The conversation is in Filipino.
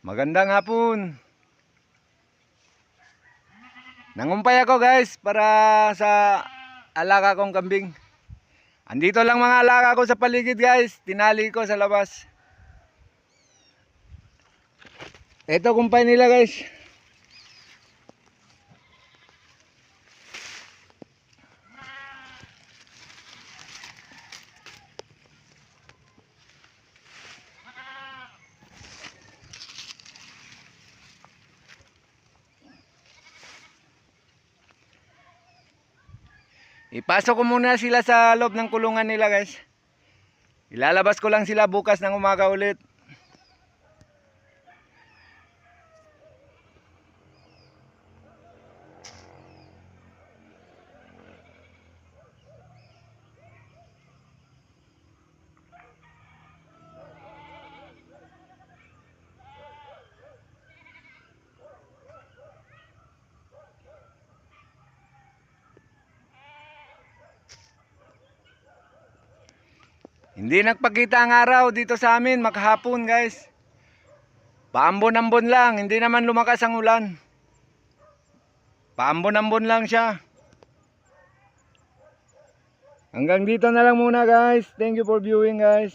Magandang hapon. Nangumpay ako guys para sa alaga kong kambing. Andito lang mga alaga ko sa paligid guys. Tinali ko sa labas. Ito kumpay nila guys. Ipasok ko muna sila sa loob ng kulungan nila guys. Ilalabas ko lang sila bukas ng umaga ulit. Hindi nagpakita ang araw dito sa amin makahapon guys. Paambon-ambon lang, hindi naman lumakas ang ulan. Paambon-ambon lang siya. Hanggang dito na lang muna guys. Thank you for viewing guys.